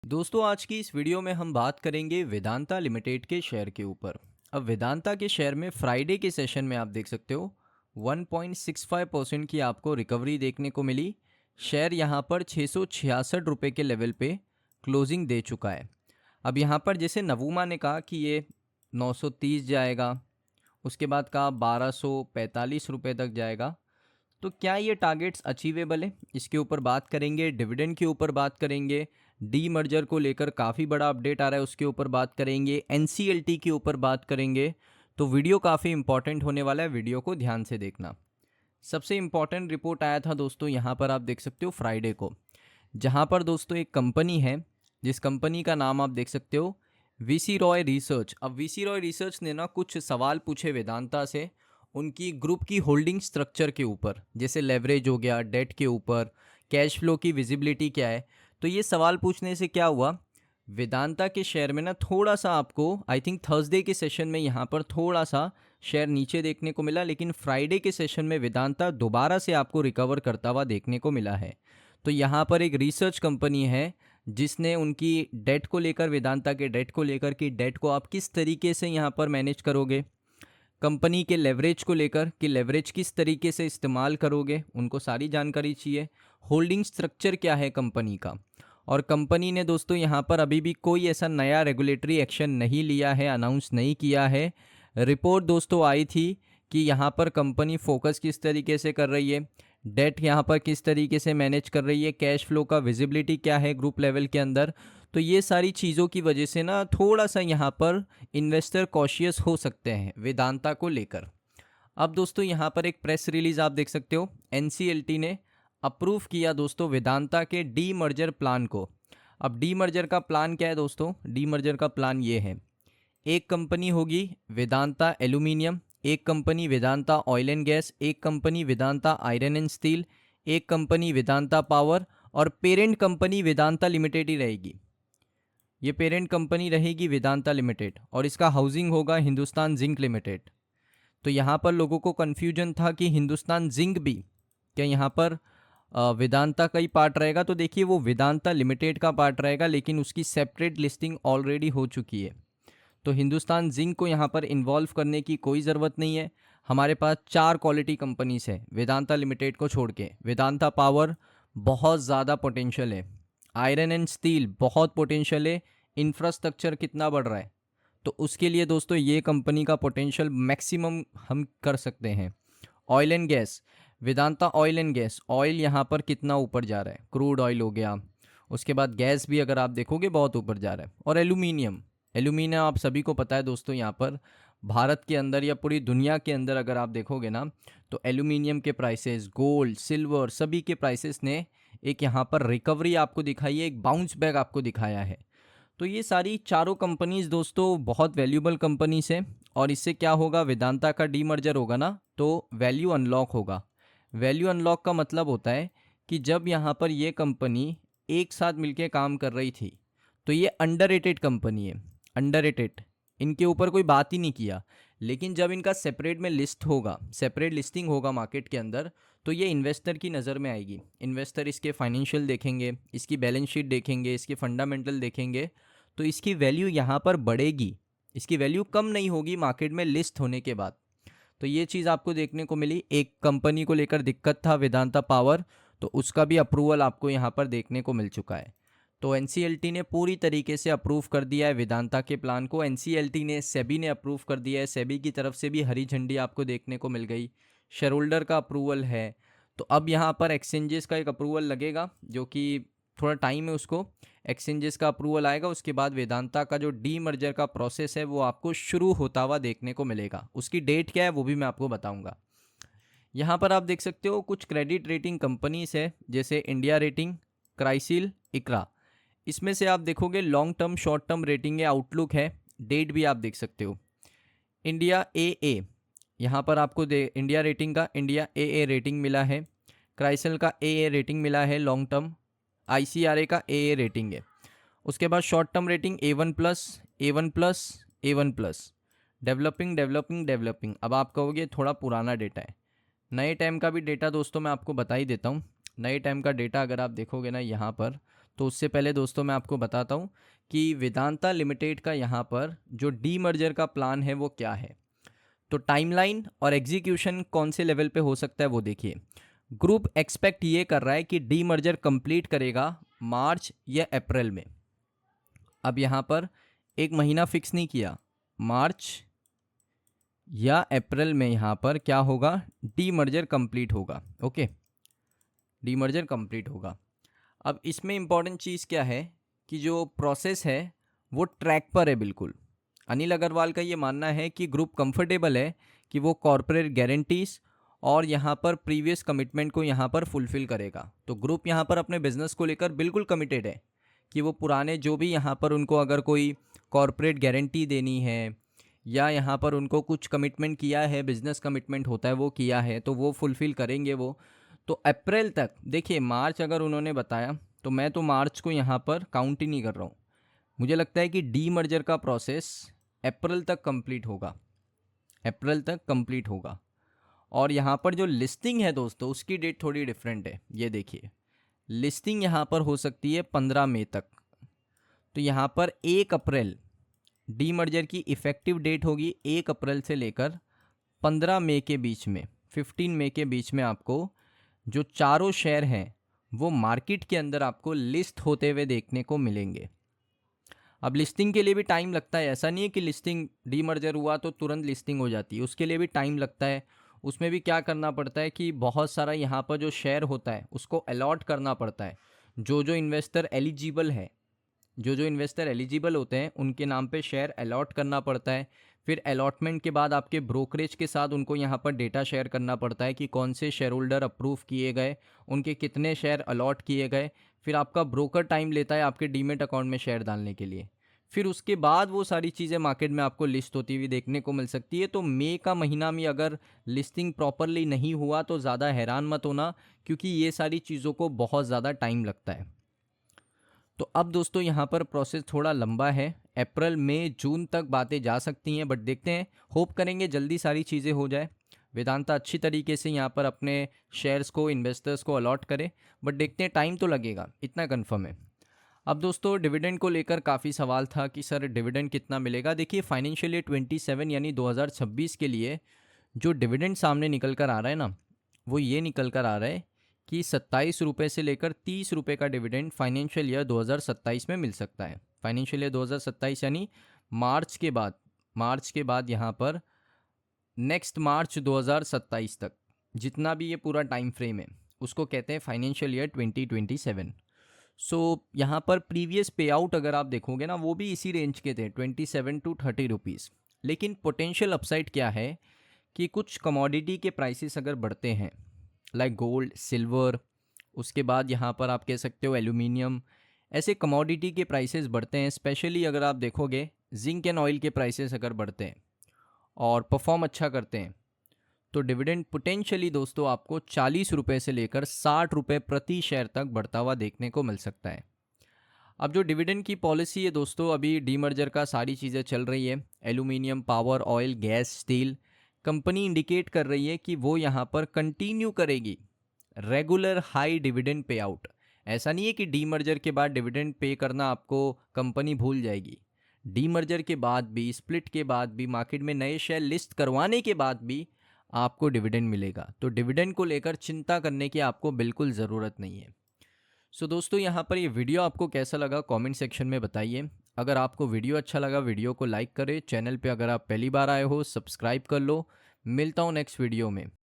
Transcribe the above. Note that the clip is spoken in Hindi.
दोस्तों आज की इस वीडियो में हम बात करेंगे वेदांता लिमिटेड के शेयर के ऊपर। अब वेदांता के शेयर में फ्राइडे के सेशन में आप देख सकते हो 1.65% की आपको रिकवरी देखने को मिली। शेयर यहाँ पर 666 रुपये के लेवल पे क्लोजिंग दे चुका है। अब यहाँ पर जैसे नवूमा ने कहा कि ये 930 जाएगा, उसके बाद कहा 1245 रुपये तक जाएगा। तो क्या ये टारगेट्स अचीवेबल है, इसके ऊपर बात करेंगे। डिविडेंड के ऊपर बात करेंगे। डी मर्जर को लेकर काफ़ी बड़ा अपडेट आ रहा है, उसके ऊपर बात करेंगे। एनसीएलटी के ऊपर बात करेंगे। तो वीडियो काफ़ी इंपॉर्टेंट होने वाला है, वीडियो को ध्यान से देखना। सबसे इंपॉर्टेंट रिपोर्ट आया था दोस्तों, यहाँ पर आप देख सकते हो फ्राइडे को, जहाँ पर दोस्तों एक कंपनी है जिस कंपनी का नाम आप देख सकते हो वीसी रॉय रिसर्च। अब वीसी रॉय रिसर्च ने ना कुछ सवाल पूछे वेदांता से उनकी ग्रुप की होल्डिंग स्ट्रक्चर के ऊपर, जैसे लेवरेज हो गया, डेट के ऊपर, कैश फ्लो की विजिबिलिटी क्या है। तो ये सवाल पूछने से क्या हुआ, वेदांता के शेयर में ना थोड़ा सा आपको आई थिंक थर्सडे के सेशन में यहाँ पर थोड़ा सा शेयर नीचे देखने को मिला, लेकिन फ्राइडे के सेशन में वेदांता दोबारा से आपको रिकवर करता हुआ देखने को मिला है। तो यहाँ पर एक रिसर्च कंपनी है जिसने उनकी डेट को लेकर, वेदांता के डेट को लेकर कि डेट को आप किस तरीके से यहाँ पर मैनेज करोगे, कंपनी के लेवरेज को लेकर कि लेवरेज किस तरीके से इस्तेमाल करोगे, उनको सारी जानकारी चाहिए। होल्डिंग स्ट्रक्चर क्या है कंपनी का, और कंपनी ने दोस्तों यहाँ पर अभी भी कोई ऐसा नया रेगुलेटरी एक्शन नहीं लिया है, अनाउंस नहीं किया है। रिपोर्ट दोस्तों आई थी कि यहाँ पर कंपनी फोकस किस तरीके से कर रही है, डेट यहाँ पर किस तरीके से मैनेज कर रही है, कैश फ्लो का विजिबिलिटी क्या है ग्रुप लेवल के अंदर। तो ये सारी चीज़ों की वजह से ना थोड़ा सा यहाँ पर इन्वेस्टर कॉशियस हो सकते हैं वेदांता को लेकर। अब दोस्तों यहाँ पर एक प्रेस रिलीज आप देख सकते हो, एनसीएलटी ने अप्रूव किया दोस्तों वेदांता के डी मर्जर प्लान को। अब डी मर्जर का प्लान क्या है दोस्तों, डी मर्जर का प्लान ये है, एक कंपनी होगी वेदांता एल्यूमिनियम, एक company Vedanta oil and gas, एक company Vedanta iron and steel, एक कंपनी वेदांता पावर, और पेरेंट कंपनी वेदांता लिमिटेड ही रहेगी। ये पेरेंट कंपनी रहेगी वेदांता लिमिटेड, और इसका हाउसिंग होगा हिंदुस्तान जिंक लिमिटेड। तो यहाँ पर लोगों को कन्फ्यूजन था कि हिंदुस्तान जिंक भी क्या यहाँ पर वेदांता का ही पार्ट रहेगा। तो देखिए वो वेदांता लिमिटेड का पार्ट रहेगा, लेकिन उसकी सेपरेट लिस्टिंग ऑलरेडी हो चुकी है। तो हिंदुस्तान जिंक को यहाँ पर इन्वॉल्व करने की कोई ज़रूरत नहीं है। हमारे पास 4 क्वालिटी कंपनीज है वेदांता लिमिटेड को छोड़ के। वेदांता पावर बहुत ज़्यादा पोटेंशियल है, आयरन एंड स्टील बहुत पोटेंशियल है, इंफ्रास्ट्रक्चर कितना बढ़ रहा है, तो उसके लिए दोस्तों ये कंपनी का पोटेंशियल मैक्सिमम हम कर सकते हैं। Oil and gas, Vedanta oil and gas, oil यहाँ पर कितना ऊपर जा रहा है, क्रूड ऑयल हो गया, उसके बाद गैस भी अगर आप देखोगे बहुत ऊपर जा रहा है। और एल्यूमिनियम, एल्यूमिनियम आप सभी को पता है दोस्तों, यहाँ पर भारत के अंदर या पूरी दुनिया के अंदर अगर आप देखोगे ना, तो एल्यूमिनियम के प्राइसेस, गोल्ड, सिल्वर, सभी के प्राइसेस ने एक यहाँ पर रिकवरी आपको दिखाई है, एक बाउंस बैक आपको दिखाया है। तो ये सारी चारों कंपनीज दोस्तों बहुत वैल्यूबल कंपनीज है, और इससे क्या होगा, वेदांता का डीमर्जर होगा ना तो वैल्यू अनलॉक होगा। वैल्यू अनलॉक का मतलब होता है कि जब यहाँ पर ये कंपनी एक साथ मिलके काम कर रही थी तो ये अंडररेटेड कंपनी है, अंडररेटेड, इनके ऊपर कोई बात ही नहीं किया। लेकिन जब इनका सेपरेट में लिस्ट होगा, सेपरेट लिस्टिंग होगा मार्केट के अंदर, तो ये इन्वेस्टर की नज़र में आएगी। इन्वेस्टर इसके फाइनेंशियल देखेंगे, इसकी बैलेंस शीट देखेंगे, इसके फंडामेंटल देखेंगे, तो इसकी वैल्यू यहाँ पर बढ़ेगी, इसकी वैल्यू कम नहीं होगी मार्केट में लिस्ट होने के बाद। तो ये चीज़ आपको देखने को मिली। एक कंपनी को लेकर दिक्कत था वेदांता पावर, तो उसका भी अप्रूवल आपको यहाँ पर देखने को मिल चुका है। तो एनसीएलटी ने पूरी तरीके से अप्रूव कर दिया है वेदांता के प्लान को। एनसीएलटी ने, सेबी ने अप्रूव कर दिया है, सेबी की तरफ से भी हरी झंडी आपको देखने को मिल गई, शेयर होल्डर का अप्रूवल है। तो अब यहाँ पर एक्सचेंजेस का एक अप्रूवल लगेगा, जो कि थोड़ा टाइम है उसको, एक्सचेंजेस का अप्रूवल आएगा, उसके बाद वेदांता का जो डी मर्जर का प्रोसेस है वो आपको शुरू होता हुआ देखने को मिलेगा। उसकी डेट क्या है वो भी मैं आपको बताऊंगा। यहाँ पर आप देख सकते हो कुछ क्रेडिट रेटिंग कंपनीज है, जैसे इंडिया रेटिंग, क्राइसिल, इकरा। इसमें से आप देखोगे long term, short term rating है, आउटलुक है, डेट भी आप देख सकते हो। इंडिया ए, यहाँ पर आपको इंडिया रेटिंग का इंडिया ए रेटिंग मिला है, क्राइसिल का ए रेटिंग मिला है लॉन्ग टर्म, ICRA का ए रेटिंग है। उसके बाद short term rating A1+, A1+, A1+, developing. अब आप कहोगे थोड़ा पुराना डेटा है, नए टाइम का भी डेटा दोस्तों मैं आपको बता ही देता हूँ। नए टाइम का डेटा अगर आप देखोगे ना यहाँ पर, तो उससे पहले दोस्तों मैं आपको बताता हूँ कि वेदांता लिमिटेड का यहाँ पर जो डीमर्जर का प्लान है वो क्या है। तो टाइमलाइन और एग्जीक्यूशन कौन से लेवल पे हो सकता है वो देखिए। ग्रुप एक्सपेक्ट ये कर रहा है कि डीमर्जर कंप्लीट करेगा मार्च या अप्रैल में। अब यहाँ पर एक महीना फिक्स नहीं किया, मार्च या अप्रैल में यहाँ पर क्या होगा, डीमर्जर कंप्लीट होगा। ओके, डीमर्जर कंप्लीट होगा। अब इसमें इंपॉर्टेंट चीज़ क्या है कि जो प्रोसेस है वो ट्रैक पर है बिल्कुल। अनिल अग्रवाल का ये मानना है कि ग्रुप कंफर्टेबल है कि वो कॉरपोरेट गारंटीज और यहाँ पर प्रीवियस कमिटमेंट को यहाँ पर फुलफिल करेगा। तो ग्रुप यहाँ पर अपने बिजनेस को लेकर बिल्कुल कमिटेड है कि वो पुराने जो भी यहाँ पर उनको अगर कोई कॉरपोरेट गारंटी देनी है या यहाँ पर उनको कुछ कमिटमेंट किया है, बिजनेस कमिटमेंट होता है वो किया है, तो वो फुलफिल करेंगे वो। तो अप्रैल तक देखिए, मार्च अगर उन्होंने बताया तो मैं तो मार्च को यहाँ पर काउंट ही नहीं कर रहा हूँ। मुझे लगता है कि डीमर्जर का प्रोसेस अप्रैल तक कंप्लीट होगा, अप्रैल तक कंप्लीट होगा। और यहाँ पर जो लिस्टिंग है दोस्तों उसकी डेट थोड़ी डिफरेंट है। ये देखिए, लिस्टिंग यहाँ पर हो सकती है 15 मई तक। तो यहाँ पर 1 अप्रैल डीमर्जर की इफ़ेक्टिव डेट होगी। 1 अप्रैल से लेकर 15 मई के बीच में, 15 मई के बीच में आपको जो चारों शेयर हैं वो मार्केट के अंदर आपको लिस्ट होते हुए देखने को मिलेंगे। अब लिस्टिंग के लिए भी टाइम लगता है, ऐसा नहीं है कि लिस्टिंग डीमर्जर हुआ तो तुरंत लिस्टिंग हो जाती है, उसके लिए भी टाइम लगता है। उसमें भी क्या करना पड़ता है कि बहुत सारा यहाँ पर जो शेयर होता है उसको अलॉट करना पड़ता है। जो जो इन्वेस्टर एलिजिबल है, जो जो इन्वेस्टर एलिजिबल होते हैं उनके नाम पे शेयर अलॉट करना पड़ता है। फिर अलॉटमेंट के बाद आपके ब्रोकरेज के साथ उनको यहाँ पर डेटा शेयर करना पड़ता है कि कौन से शेयर होल्डर अप्रूव किए गए, उनके कितने शेयर अलॉट किए गए। फिर आपका ब्रोकर टाइम लेता है आपके डीमेट अकाउंट में शेयर डालने के लिए। फिर उसके बाद वो सारी चीज़ें मार्केट में आपको लिस्ट होती हुई देखने को मिल सकती है। तो मई का महीना में अगर लिस्टिंग प्रॉपरली नहीं हुआ तो ज़्यादा हैरान मत होना, क्योंकि ये सारी चीज़ों को बहुत ज़्यादा टाइम लगता है। तो अब दोस्तों यहाँ पर प्रोसेस थोड़ा लंबा है, अप्रैल मई जून तक बातें जा सकती हैं, बट देखते हैं, होप करेंगे जल्दी सारी चीज़ें हो जाए, वेदांता अच्छी तरीके से यहाँ पर अपने शेयर्स को इन्वेस्टर्स को अलॉट करे। बट देखते हैं, टाइम तो लगेगा, इतना कंफर्म है। अब दोस्तों डिविडेंड को लेकर काफ़ी सवाल था कि सर डिविडेंड कितना मिलेगा। देखिए, फाइनेंशियल ईयर 27 यानी 2026 के लिए जो डिविडेंड सामने निकल कर आ रहा है ना, वो ये निकल कर आ रहा है कि 27 रुपये से लेकर 30 रुपये का डिविडेंड फाइनेंशियल ईयर 2027 में मिल सकता है। फाइनेंशियल ईयर 2027 यानी मार्च के बाद यहाँ पर नेक्स्ट मार्च 2027 तक जितना भी ये पूरा टाइम फ्रेम है उसको कहते हैं फाइनेंशियल ईयर 2027। सो यहाँ पर प्रीवियस पे आउट अगर आप देखोगे ना, वो भी इसी रेंज के थे, 27 to 30 रुपीज़। लेकिन पोटेंशियल अपसाइड क्या है कि कुछ कमोडिटी के प्राइसेस अगर बढ़ते हैं, लाइक गोल्ड, सिल्वर, उसके बाद यहाँ पर आप कह सकते हो एल्यूमिनियम, ऐसे कमोडिटी के प्राइसेस बढ़ते हैं। स्पेशली अगर आप देखोगे जिंक एंड ऑयल के प्राइसेस अगर बढ़ते हैं और परफॉर्म अच्छा करते हैं तो डिविडेंड पोटेंशियली दोस्तों आपको 40 रुपये से लेकर 60 रुपये प्रति शेयर तक बढ़ता हुआ देखने को मिल सकता है। अब जो डिविडेंड की पॉलिसी है दोस्तों, अभी डीमर्जर का सारी चीज़ें चल रही है, aluminium, power, oil, gas, steel, company indicate कर रही है कि वो यहाँ पर कंटिन्यू करेगी regular high dividend pay out. ऐसा नहीं है कि डीमर्जर के बाद डिविडेंड पे करना आपको कंपनी भूल जाएगी। डीमर्जर के बाद भी, स्प्लिट के बाद भी, मार्केट में नए शेयर लिस्ट करवाने के बाद भी आपको डिविडेंड मिलेगा। तो डिविडेंड को लेकर चिंता करने की आपको बिल्कुल ज़रूरत नहीं है। सो दोस्तों, यहाँ पर ये वीडियो आपको कैसा लगा कमेंट सेक्शन में बताइए। अगर आपको वीडियो अच्छा लगा वीडियो को लाइक करें, चैनल पे अगर आप पहली बार आए हो सब्सक्राइब कर लो। मिलता हूँ नेक्स्ट वीडियो में।